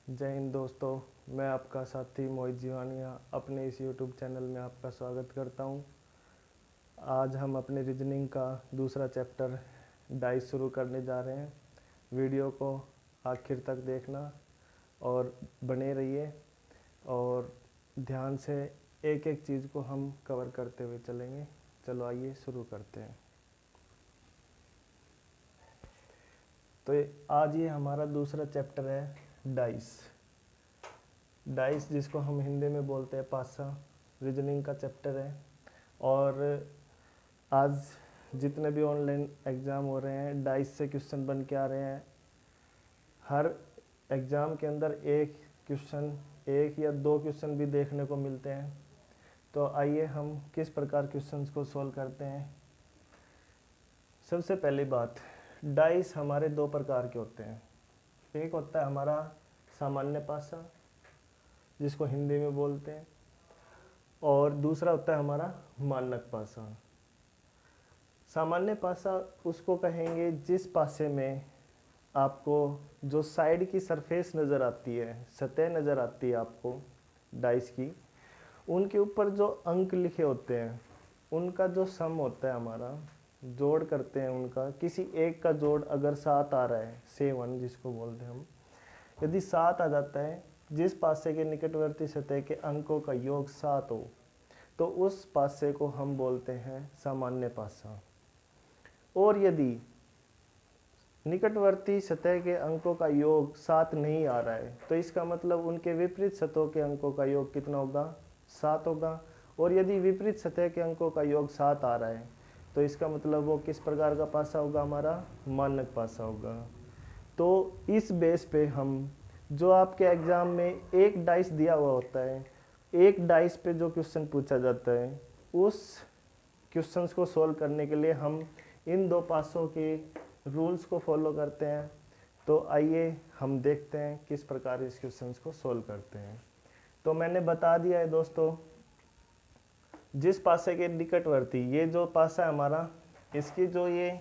जय हिंद दोस्तों। मैं आपका साथी मोहित जीवानिया अपने इस यूट्यूब चैनल में आपका स्वागत करता हूं। आज हम अपने रीजनिंग का दूसरा चैप्टर डाइस शुरू करने जा रहे हैं। वीडियो को आखिर तक देखना और बने रहिए और ध्यान से एक एक चीज़ को हम कवर करते हुए चलेंगे। चलो आइए शुरू करते हैं। तो आज ये हमारा दूसरा चैप्टर है डाइस। डाइस जिसको हम हिंदी में बोलते हैं पासा, रीजनिंग का चैप्टर है। और आज जितने भी ऑनलाइन एग्ज़ाम हो रहे हैं डाइस से क्वेश्चन बन के आ रहे हैं। हर एग्ज़ाम के अंदर एक क्वेश्चन, एक या दो क्वेश्चन भी देखने को मिलते हैं। तो आइए हम किस प्रकार क्वेश्चंस को सॉल्व करते हैं। सबसे पहली बात, डाइस हमारे दो प्रकार के होते हैं। एक होता है हमारा सामान्य पासा जिसको हिंदी में बोलते हैं, और दूसरा होता है हमारा मानक पासा। सामान्य पासा उसको कहेंगे जिस पासे में आपको जो साइड की सरफेस नज़र आती है, सतह नज़र आती है आपको डाइस की, उनके ऊपर जो अंक लिखे होते हैं उनका जो सम होता है हमारा, जोड़ करते हैं उनका। किसी एक का जोड़ अगर 7 आ रहा है, 7 जिसको बोलते हैं हम, यदि 7 आ जाता है, जिस पासे के निकटवर्ती सतह के अंकों का योग 7 हो, तो उस पासे को हम बोलते हैं सामान्य पासा। और यदि निकटवर्ती सतह के अंकों का योग 7 नहीं आ रहा है, तो इसका मतलब उनके विपरीत सतहों के अंकों का योग कितना होगा? 7 होगा। और यदि विपरीत सतह के अंकों का योग 7 आ रहा है, तो इसका मतलब वो किस प्रकार का पासा होगा? हमारा मानक पासा होगा। तो इस बेस पे हम, जो आपके एग्ज़ाम में एक डाइस दिया हुआ होता है, एक डाइस पे जो क्वेश्चन पूछा जाता है, उस क्वेश्चंस को सॉल्व करने के लिए हम इन दो पासों के रूल्स को फॉलो करते हैं। तो आइए हम देखते हैं किस प्रकार इस क्वेश्चंस को सॉल्व करते हैं। तो मैंने बता दिया है दोस्तों, जिस पासे के निकटवर्ती, ये जो पासा है हमारा, इसकी जो ये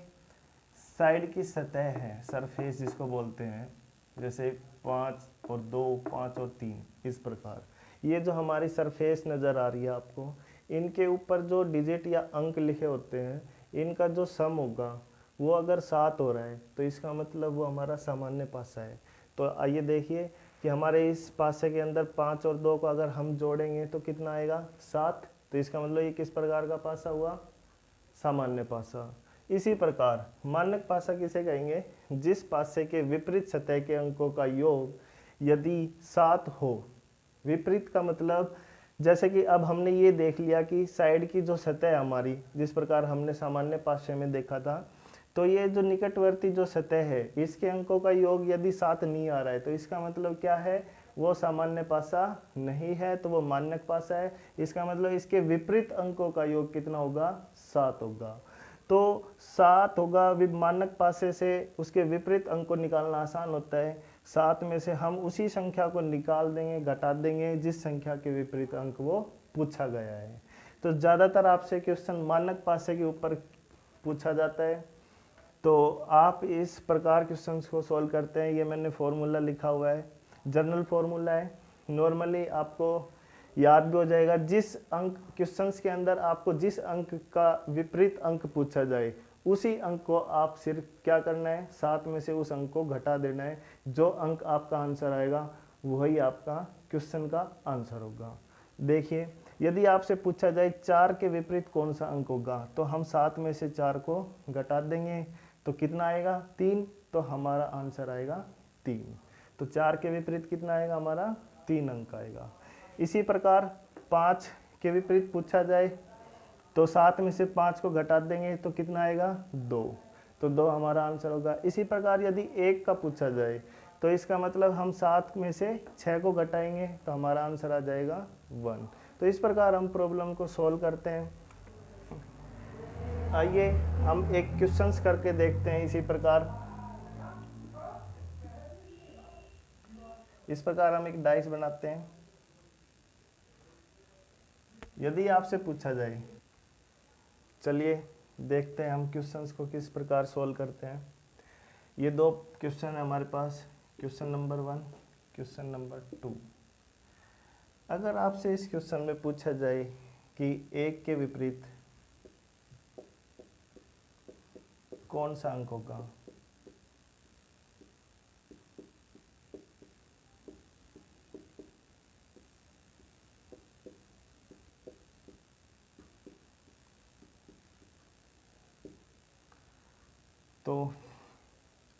साइड की सतह है, सरफेस जिसको बोलते हैं, जैसे 5 और 2, 5 और 3, इस प्रकार ये जो हमारी सरफेस नज़र आ रही है आपको, इनके ऊपर जो डिजिट या अंक लिखे होते हैं, इनका जो सम होगा वो अगर 7 हो रहा है, तो इसका मतलब वो हमारा सामान्य पासा है। तो आइए देखिए कि हमारे इस पासे के अंदर 5 और 2 को अगर हम जोड़ेंगे तो कितना आएगा? 7। तो इसका मतलब ये किस प्रकार का पासा हुआ? सामान्य पासा। इसी प्रकार मानक पासा किसे कहेंगे? जिस पासे के विपरीत सतह के अंकों का योग यदि 7 हो। विपरीत का मतलब, जैसे कि अब हमने ये देख लिया कि साइड की जो सतह है हमारी, जिस प्रकार हमने सामान्य पासे में देखा था, तो ये जो निकटवर्ती जो सतह है, इसके अंकों का योग यदि 7 नहीं आ रहा है, तो इसका मतलब क्या है? वो सामान्य पासा नहीं है, तो वो मानक पासा है। इसका मतलब इसके विपरीत अंकों का योग कितना होगा? 7 होगा। तो 7 होगा। मानक पासे से उसके विपरीत अंक को निकालना आसान होता है। 7 में से हम उसी संख्या को निकाल देंगे, घटा देंगे जिस संख्या के विपरीत अंक वो पूछा गया है। तो ज़्यादातर आपसे क्वेश्चन मानक पासे के ऊपर पूछा जाता है। तो आप इस प्रकार क्वेश्चंस को सॉल्व करते हैं। ये मैंने फॉर्मूला लिखा हुआ है, जनरल फॉर्मूला है। नॉर्मली आपको याद भी हो जाएगा। जिस अंक क्वेश्चंस के अंदर आपको जिस अंक का विपरीत अंक पूछा जाए, उसी अंक को आप सिर्फ क्या करना है? 7 में से उस अंक को घटा देना है। जो अंक आपका आंसर आएगा वही आपका क्वेश्चन का आंसर होगा। देखिए, यदि आपसे पूछा जाए 4 के विपरीत कौन सा अंक होगा, तो हम 7 में से 4 को घटा देंगे, तो कितना आएगा? 3। तो हमारा आंसर आएगा 3। तो 4 के विपरीत कितना आएगा? हमारा 3 अंक आएगा। इसी प्रकार 5 के विपरीत पूछा जाए, तो 7 में से 5 को घटा देंगे, तो कितना आएगा? 2। तो 2 हमारा आंसर होगा। इसी प्रकार यदि 1 का पूछा जाए, तो इसका मतलब हम 7 में से 6 को घटाएंगे, तो हमारा आंसर आ जाएगा 1। तो इस प्रकार हम प्रॉब्लम को सॉल्व करते हैं। आइए हम एक क्वेश्चंस करके देखते हैं। इस प्रकार हम एक डाइस बनाते हैं। यदि आपसे पूछा जाए, चलिए देखते हैं हम क्वेश्चंस को किस प्रकार सॉल्व करते हैं। ये दो क्वेश्चन है हमारे पास, क्वेश्चन नंबर 1, क्वेश्चन नंबर 2। अगर आपसे इस क्वेश्चन में पूछा जाए कि 1 के विपरीत कौन सा अंक होगा, तो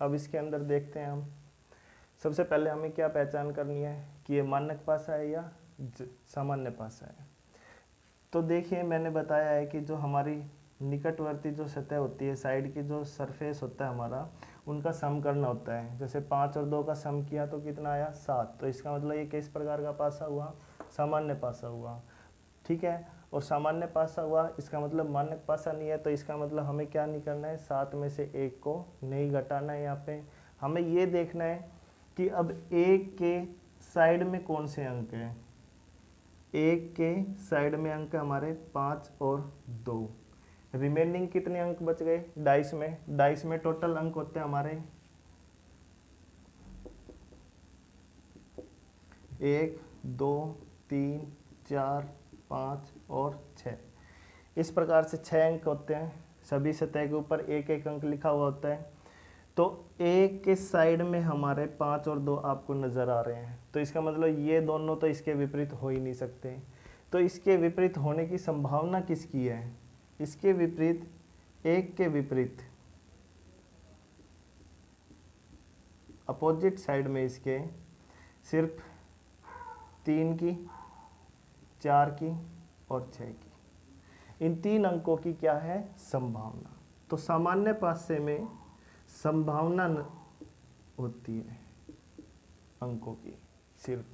अब इसके अंदर देखते हैं हम। सबसे पहले हमें क्या पहचान करनी है कि ये मानक पासा है या सामान्य पासा है। तो देखिए मैंने बताया है कि जो हमारी निकटवर्ती जो सतह होती है, साइड की जो सरफेस होता है हमारा, उनका सम करना होता है। जैसे 5 और 2 का सम किया तो कितना आया 7। तो इसका मतलब ये किस प्रकार का पासा हुआ, सामान्य पासा हुआ। ठीक है, और सामान्य पासा हुआ इसका मतलब मानक पासा नहीं है। तो इसका मतलब हमें क्या नहीं करना है, 7 में से 1 को नहीं घटाना है। यहाँ पे हमें ये देखना है कि अब 1 के साइड में कौन से अंक हैं। 1 के साइड में अंक हमारे 5 और 2। रिमेनिंग कितने अंक बच गए, 22 में। 22 में टोटल अंक होते हैं हमारे 1 2 3 4 5 और 6। इस प्रकार से 6 अंक होते हैं। सभी सतह के ऊपर एक एक अंक लिखा हुआ होता है। तो 1 के साइड में हमारे 5 और 2 आपको नज़र आ रहे हैं। तो इसका मतलब ये दोनों तो इसके विपरीत हो ही नहीं सकते। तो इसके विपरीत होने की संभावना किसकी है, इसके विपरीत, 1 के विपरीत अपोजिट साइड में इसके सिर्फ 3 की, 4 की और 6 की, इन 3 अंकों की क्या है, संभावना। तो सामान्य पासे में संभावना होती है अंकों की सिर्फ।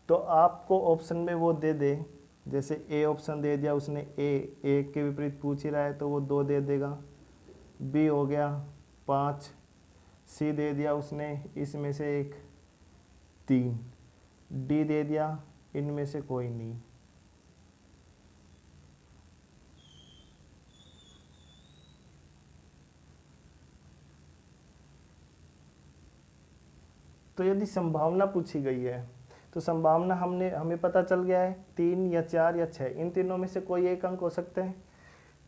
तो आपको ऑप्शन में वो दे दे, जैसे ए ऑप्शन दे दिया उसने, ए 1 के विपरीत पूछ ही रहा है तो वो 2 दे देगा। बी हो गया 5, सी दे दिया उसने इसमें से 1, 3, डी दे दिया इनमें से कोई नहीं। तो यदि संभावना पूछी गई है तो संभावना हमें पता चल गया है 3 या 4 या 6, इन तीनों में से कोई एक अंक हो सकते हैं।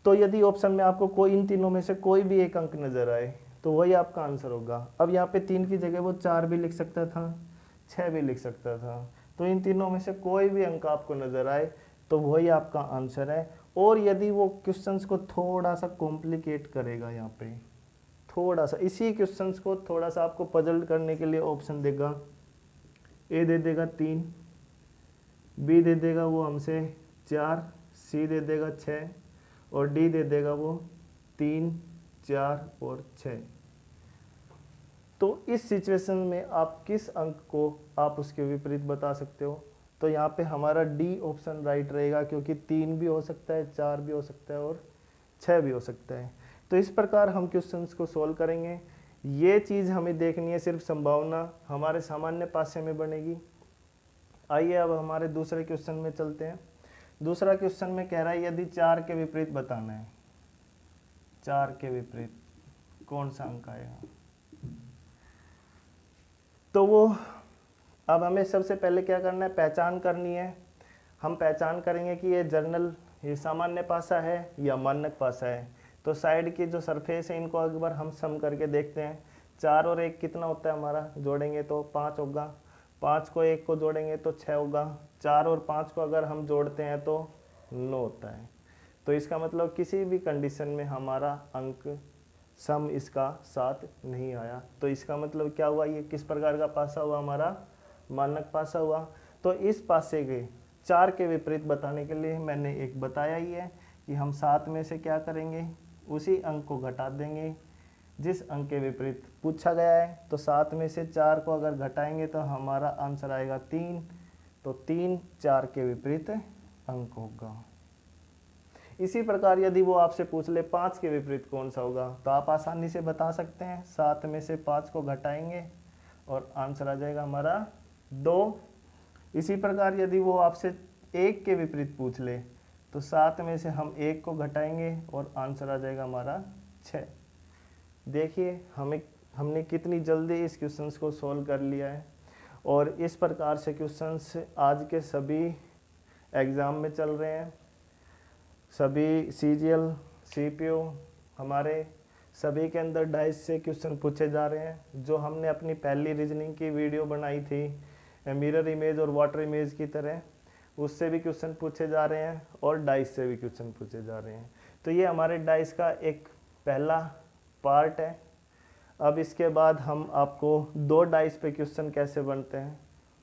तो यदि ऑप्शन में आपको कोई इन तीनों में से कोई भी एक अंक नजर आए तो वही आपका आंसर होगा। अब यहाँ पे 3 की जगह वो 4 भी लिख सकता था, 6 भी लिख सकता था। तो इन तीनों में से कोई भी अंक आपको नजर आए तो वही आपका आंसर है। और यदि वो क्वेश्चंस को थोड़ा सा कॉम्प्लिकेट करेगा, यहाँ पे थोड़ा सा इसी क्वेश्चंस को थोड़ा सा आपको पजल करने के लिए ऑप्शन देगा, ए दे देगा 3, बी दे देगा वो हमसे 4, सी दे देगा 6 और डी दे देगा वो 3, 4 और 6। तो इस सिचुएशन में आप किस अंक को आप उसके विपरीत बता सकते हो। तो यहाँ पे हमारा डी ऑप्शन राइट रहेगा, क्योंकि 3 भी हो सकता है, 4 भी हो सकता है और 6 भी हो सकता है। तो इस प्रकार हम क्वेश्चंस को सोल्व करेंगे। ये चीज़ हमें देखनी है, सिर्फ संभावना हमारे सामान्य पासे में बनेगी। आइए अब हमारे दूसरे क्वेश्चन में चलते हैं। दूसरा क्वेश्चन में कह रहा है यदि 4 के विपरीत बताना है, 4 के विपरीत कौन सा अंक आएगा। तो वो अब हमें सबसे पहले क्या करना है, पहचान करनी है। हम पहचान करेंगे कि ये सामान्य पासा है या मानक पासा है। तो साइड की जो सरफेस है इनको एक बार हम सम करके देखते हैं। 4 और 1 कितना होता है हमारा, जोड़ेंगे तो 5 होगा। 5 को 1 को जोड़ेंगे तो 6 होगा। 4 और 5 को अगर हम जोड़ते हैं तो 9 होता है। तो इसका मतलब किसी भी कंडीशन में हमारा अंक सम इसका 7 नहीं आया। तो इसका मतलब क्या हुआ, ये किस प्रकार का पासा हुआ, हमारा मानक पासा हुआ। तो इस पासे के 4 के विपरीत बताने के लिए मैंने एक बताया ही है कि हम 7 में से क्या करेंगे, उसी अंक को घटा देंगे जिस अंक के विपरीत पूछा गया है। तो 7 में से 4 को अगर घटाएंगे तो हमारा आंसर आएगा 3। तो 3 4 के विपरीत अंक होगा। इसी प्रकार यदि वो आपसे पूछ ले 5 के विपरीत कौन सा होगा, तो आप आसानी से बता सकते हैं। 7 में से 5 को घटाएंगे और आंसर आ जाएगा हमारा 2। इसी प्रकार यदि वो आपसे 1 के विपरीत पूछ ले तो 7 में से हम 1 को घटाएंगे और आंसर आ जाएगा हमारा 6। देखिए हमने कितनी जल्दी इस क्वेश्चन को सोल्व कर लिया है। और इस प्रकार से क्वेश्चंस आज के सभी एग्ज़ाम में चल रहे हैं। सभी CGL CPU हमारे सभी के अंदर डाइस से क्वेश्चन पूछे जा रहे हैं। जो हमने अपनी पहली रीजनिंग की वीडियो बनाई थी मिरर इमेज और वाटर इमेज की तरह, उससे भी क्वेश्चन पूछे जा रहे हैं और डाइस से भी क्वेश्चन पूछे जा रहे हैं। तो ये हमारे डाइस का एक पहला पार्ट है। अब इसके बाद हम आपको 2 डाइस पे क्वेश्चन कैसे बनते हैं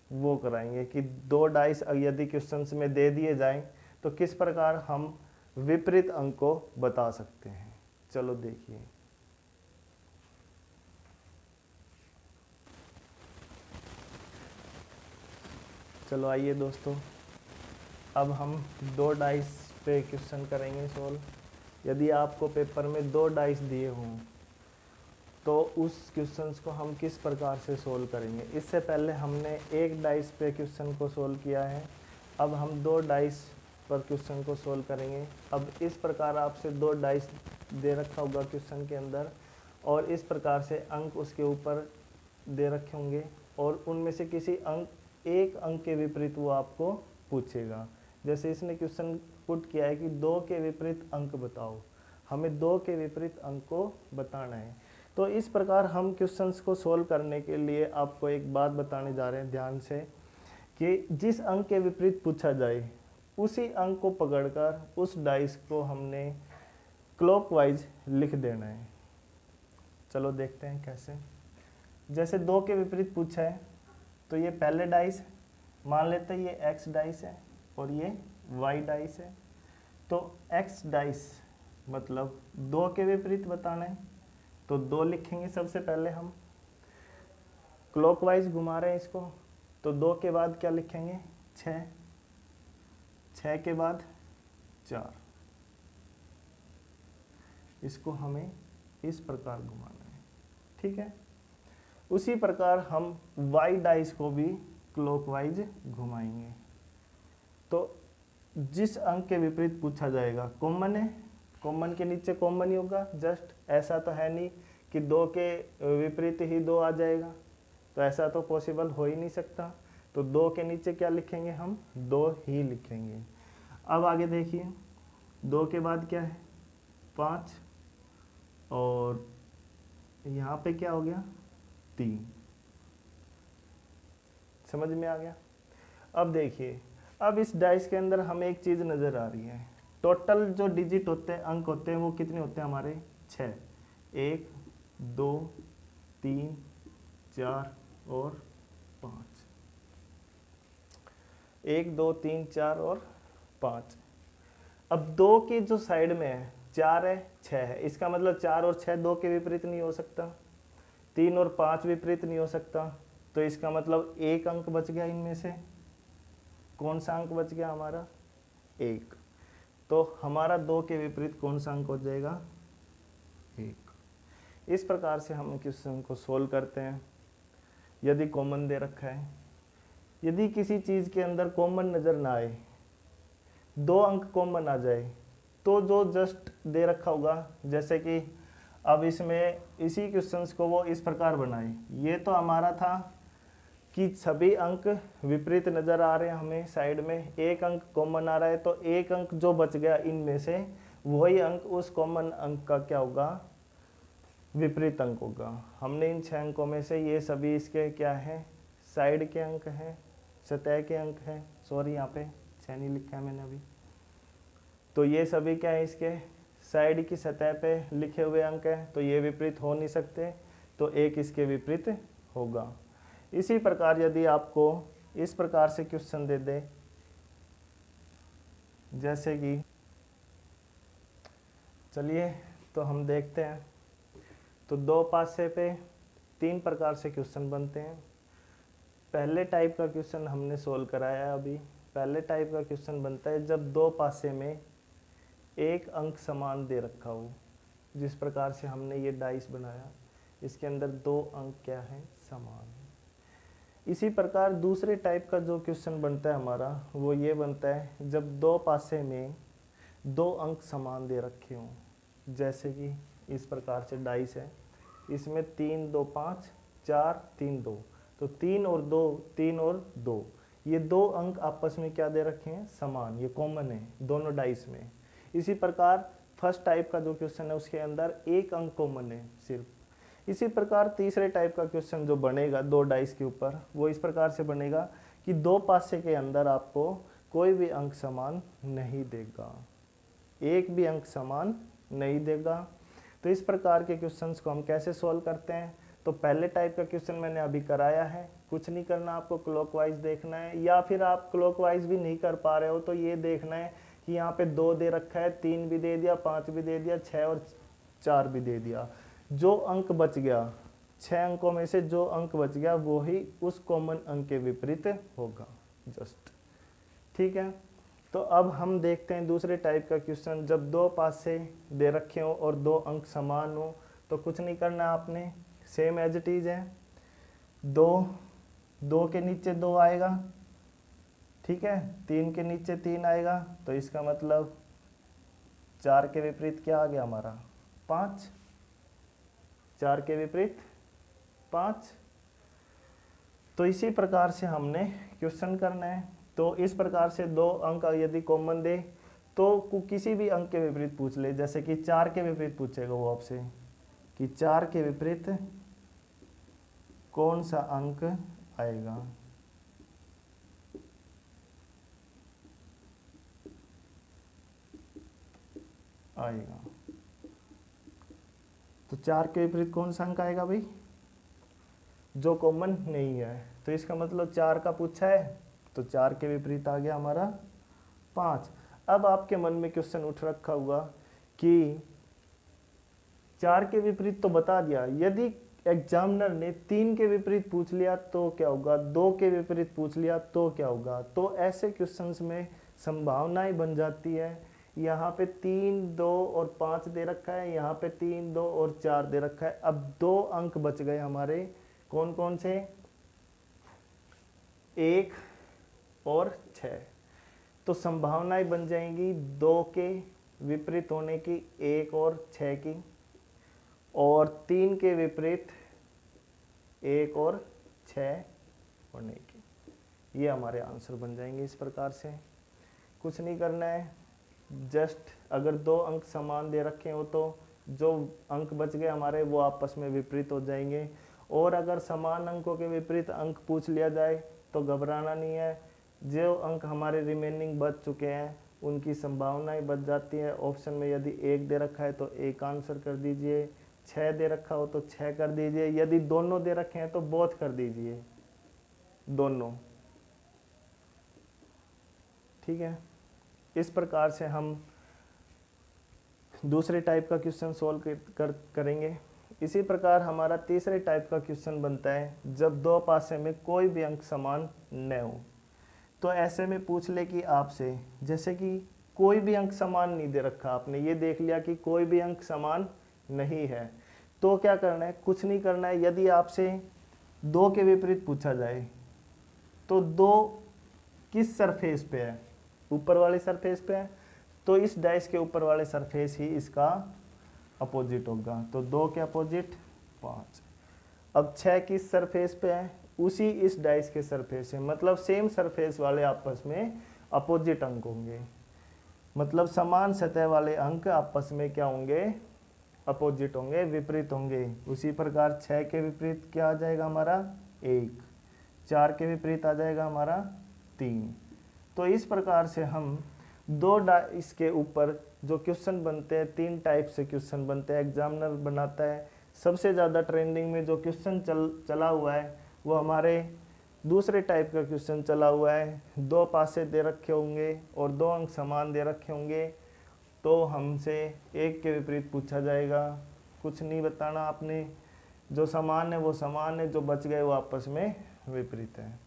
वो कराएंगे कि 2 डाइस यदि क्वेश्चंस में दे दिए जाएं तो किस प्रकार हम विपरीत अंक को बता सकते हैं। चलो देखिए। चलो आइए दोस्तों, अब हम 2 डाइस पे क्वेश्चन करेंगे सोल्व। यदि आपको पेपर में 2 डाइस दिए हों तो उस क्वेश्चंस को हम किस प्रकार से सोल्व करेंगे। इससे पहले हमने 1 डाइस पे क्वेश्चन को सोल्व किया है, अब हम 2 डाइस पर क्वेश्चन को सोल्व करेंगे। अब इस प्रकार आपसे 2 डाइस दे रखा होगा क्वेश्चन के अंदर और इस प्रकार से अंक उसके ऊपर दे रखे होंगे और उनमें से किसी एक अंक के विपरीत वो आपको पूछेगा। जैसे इसने क्वेश्चन पुट किया है कि 2 के विपरीत अंक बताओ, हमें 2 के विपरीत अंक को बताना है। तो इस प्रकार हम क्वेश्चंस को सोल्व करने के लिए आपको एक बात बताने जा रहे हैं ध्यान से, कि जिस अंक के विपरीत पूछा जाए उसी अंक को पकड़कर उस डाइस को हमने क्लॉकवाइज लिख देना है। चलो देखते हैं कैसे। जैसे 2 के विपरीत पूछा है तो ये पहले डाइस मान लेते हैं, ये x डाइस है और ये y डाइस है। तो x डाइस मतलब 2 के विपरीत बताना है तो 2 लिखेंगे। सबसे पहले हम क्लॉकवाइज घुमा रहे हैं इसको, तो 2 के बाद क्या लिखेंगे 6, 6 के बाद 4। इसको हमें इस प्रकार घुमाना है, ठीक है। उसी प्रकार हम y डाइस को भी क्लॉकवाइज घुमाएंगे। तो जिस अंक के विपरीत पूछा जाएगा कॉमन है, कॉमन के नीचे कॉमन ही होगा। जस्ट ऐसा तो है नहीं कि 2 के विपरीत ही 2 आ जाएगा, तो ऐसा तो पॉसिबल हो ही नहीं सकता। तो 2 के नीचे क्या लिखेंगे हम 2 ही लिखेंगे। अब आगे देखिए, 2 के बाद क्या है 5 और यहाँ पे क्या हो गया 3। समझ में आ गया। अब देखिए, अब इस डाइस के अंदर हमें एक चीज़ नज़र आ रही है, टोटल जो डिजिट होते हैं अंक होते हैं वो कितने होते हैं हमारे 6, 1 2 3 4 और 5, 1 2 3 4 और 5। अब 2 के जो साइड में है 4 है 6 है, इसका मतलब 4 और 6 2 के विपरीत नहीं हो सकता, 3 और 5 विपरीत नहीं हो सकता। तो इसका मतलब एक अंक बच गया इनमें से। कौन सा अंक बच गया हमारा 1। तो हमारा 2 के विपरीत कौन सा अंक हो जाएगा 1। इस प्रकार से हम क्वेश्चन को सोल्व करते हैं। यदि कॉमन दे रखा है, यदि किसी चीज़ के अंदर कॉमन नज़र ना आए, 2 अंक कॉमन आ जाए, तो जो जस्ट दे रखा होगा, जैसे कि अब इसमें इसी क्वेश्चंस को वो इस प्रकार बनाए। ये तो हमारा था कि सभी अंक विपरीत नज़र आ रहे हैं हमें साइड में, एक अंक कॉमन आ रहा है, तो एक अंक जो बच गया इनमें से वही अंक उस कॉमन अंक का क्या होगा विपरीत अंक होगा। हमने इन 6 अंकों में से ये सभी इसके क्या हैं साइड के अंक हैं, सतह के अंक हैं। सॉरी यहाँ पे 6 नहीं लिखा है मैंने अभी। तो ये सभी क्या है इसके साइड की सतह पे लिखे हुए अंक हैं, तो ये विपरीत हो नहीं सकते, तो एक इसके विपरीत होगा। इसी प्रकार यदि आपको इस प्रकार से क्वेश्चन दे दे, जैसे कि चलिए तो हम देखते हैं। तो 2 पासे पे 3 प्रकार से क्वेश्चन बनते हैं। पहले टाइप का क्वेश्चन हमने सोल्व कराया है अभी। पहले टाइप का क्वेश्चन बनता है जब 2 पासे में एक अंक समान दे रखा हो, जिस प्रकार से हमने ये डाइस बनाया, इसके अंदर 2 अंक क्या है समान है। इसी प्रकार दूसरे टाइप का जो क्वेश्चन बनता है हमारा वो ये बनता है जब 2 पासे में 2 अंक समान दे रखे हों, जैसे कि इस प्रकार से डाइस है, इसमें 3 2 5 4 3 2, तो 3 और 2, 3 और 2, ये 2 अंक आपस में क्या दे रखे हैं, समान, ये कॉमन है दोनों डाइस में। इसी प्रकार फर्स्ट टाइप का जो क्वेश्चन है उसके अंदर 1 अंक कॉमन है सिर्फ। इसी प्रकार तीसरे टाइप का क्वेश्चन जो बनेगा 2 डाइस के ऊपर, वो इस प्रकार से बनेगा कि 2 पासे के अंदर आपको कोई भी अंक समान नहीं देगा, एक भी अंक समान नहीं देगा। तो इस प्रकार के क्वेश्चंस को हम कैसे सॉल्व करते हैं, तो पहले टाइप का क्वेश्चन मैंने अभी कराया है, कुछ नहीं करना, आपको क्लॉकवाइज देखना है, या फिर आप क्लॉकवाइज भी नहीं कर पा रहे हो तो ये देखना है कि यहाँ पे 2 दे रखा है, 3 भी दे दिया, 5 भी दे दिया, 6 और 4 भी दे दिया, जो अंक बच गया 6 अंकों में से जो अंक बच गया वो ही उस कॉमन अंक के विपरीत होगा, जस्ट। ठीक है, तो अब हम देखते हैं दूसरे टाइप का क्वेश्चन। जब 2 पासे दे रखे हो और 2 अंक समान हो तो कुछ नहीं करना आपने, सेम एज इट इज है, 2 के नीचे 2 आएगा, ठीक है, 3 के नीचे 3 आएगा, तो इसका मतलब 4 के विपरीत क्या आ गया हमारा, 5, 4 के विपरीत 5। तो इसी प्रकार से हमने क्वेश्चन करना है। तो इस प्रकार से 2 अंक यदि कॉमन दे तो किसी भी अंक के विपरीत पूछ ले, जैसे कि 4 के विपरीत पूछेगा वो आपसे कि 4 के विपरीत कौन सा अंक आएगा, तो 4 के विपरीत कौन सा अंक आएगा भाई, जो कॉमन नहीं है। तो इसका मतलब 4 का पूछा है तो 4 के विपरीत आ गया हमारा 5। अब आपके मन में क्वेश्चन उठ रखा होगा कि 4 के विपरीत तो बता दिया, यदि एग्जामिनर ने 3 के विपरीत पूछ लिया तो क्या होगा, 2 के विपरीत पूछ लिया तो क्या होगा। तो ऐसे क्वेश्चंस में संभावनाएं बन जाती है, यहाँ पे 3, 2 और 5 दे रखा है, यहाँ पे 3, 2 और 4 दे रखा है। अब 2 अंक बच गए हमारे, कौन कौन से, 1 और 6। तो संभावनाएं बन जाएंगी 2 के विपरीत होने की, 1 और 6 की, और 3 के विपरीत 1 और 6 होने की। ये हमारे आंसर बन जाएंगे इस प्रकार से। कुछ नहीं करना है, जस्ट अगर 2 अंक समान दे रखे हो तो जो अंक बच गए हमारे वो आपस में विपरीत हो जाएंगे, और अगर समान अंकों के विपरीत अंक पूछ लिया जाए तो घबराना नहीं है, जो अंक हमारे रिमेनिंग बच चुके हैं उनकी संभावनाएं बच जाती है। ऑप्शन में यदि 1 दे रखा है तो 1 आंसर कर दीजिए, 6 दे रखा हो तो 6 कर दीजिए, यदि दोनों दे रखे हैं तो बोथ कर दीजिए, दोनों। ठीक है, इस प्रकार से हम दूसरे टाइप का क्वेश्चन सोल्व करेंगे। इसी प्रकार हमारा तीसरे टाइप का क्वेश्चन बनता है जब 2 पासे में कोई भी अंक समान न हो। तो ऐसे में पूछ ले कि आपसे, जैसे कि कोई भी अंक समान नहीं दे रखा, आपने ये देख लिया कि कोई भी अंक समान नहीं है, तो क्या करना है, कुछ नहीं करना है। यदि आपसे 2 के विपरीत पूछा जाए तो 2 किस सरफेस पे है, ऊपर वाले सरफेस पे है, तो इस डाइस के ऊपर वाले सरफेस ही इसका अपोजिट होगा। तो 2 के अपोजिट 5। अब 6 किस सरफेस पे है, उसी इस डाइस के सरफेस है, मतलब सेम सरफेस वाले आपस में अपोजिट अंक होंगे, मतलब समान सतह वाले अंक आपस में क्या होंगे, अपोजिट होंगे, विपरीत होंगे। उसी प्रकार 6 के विपरीत क्या आ जाएगा हमारा 1, 4 के विपरीत आ जाएगा हमारा 3। तो इस प्रकार से हम 2 डाइस के ऊपर जो क्वेश्चन बनते हैं, 3 टाइप से क्वेश्चन बनते हैं, एग्जामिनर बनाता है। सबसे ज़्यादा ट्रेंडिंग में जो क्वेश्चन चला हुआ है वो हमारे दूसरे टाइप का क्वेश्चन चला हुआ है। 2 पासे दे रखे होंगे और 2 अंक समान दे रखे होंगे, तो हमसे 1 के विपरीत पूछा जाएगा। कुछ नहीं बताना आपने, जो समान है वो समान है, जो बच गए वो आपस में विपरीत है।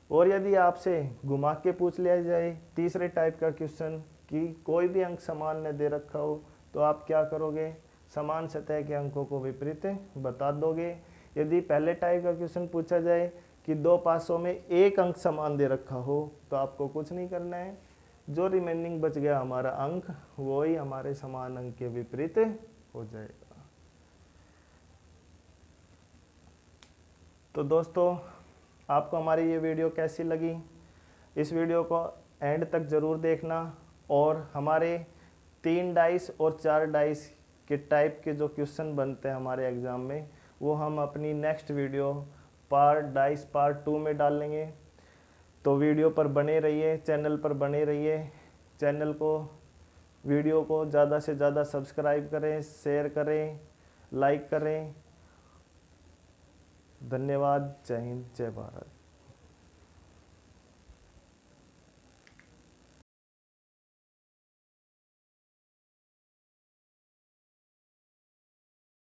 और यदि आपसे घुमा के पूछ लिया जाए तीसरे टाइप का क्वेश्चन कि कोई भी अंक समान न दे रखा हो, तो आप क्या करोगे, समान सतह के अंकों को विपरीत बता दोगे। यदि पहले टाइप का क्वेश्चन पूछा जाए कि 2 पासों में 1 अंक समान दे रखा हो, तो आपको कुछ नहीं करना है, जो रिमेनिंग बच गया हमारा अंक वो ही हमारे समान अंक के विपरीत हो जाएगा। तो दोस्तों आपको हमारी ये वीडियो कैसी लगी, इस वीडियो को एंड तक ज़रूर देखना। और हमारे 3 डाइस और 4 डाइस के टाइप के जो क्वेश्चन बनते हैं हमारे एग्ज़ाम में, वो हम अपनी नेक्स्ट वीडियो डाइस पार्ट 2 में डालेंगे। तो वीडियो पर बने रहिए, चैनल पर बने रहिए। चैनल को, वीडियो को ज़्यादा से ज़्यादा सब्सक्राइब करें, शेयर करें, लाइक करें। धन्यवाद। जय हिंद, जय भारत।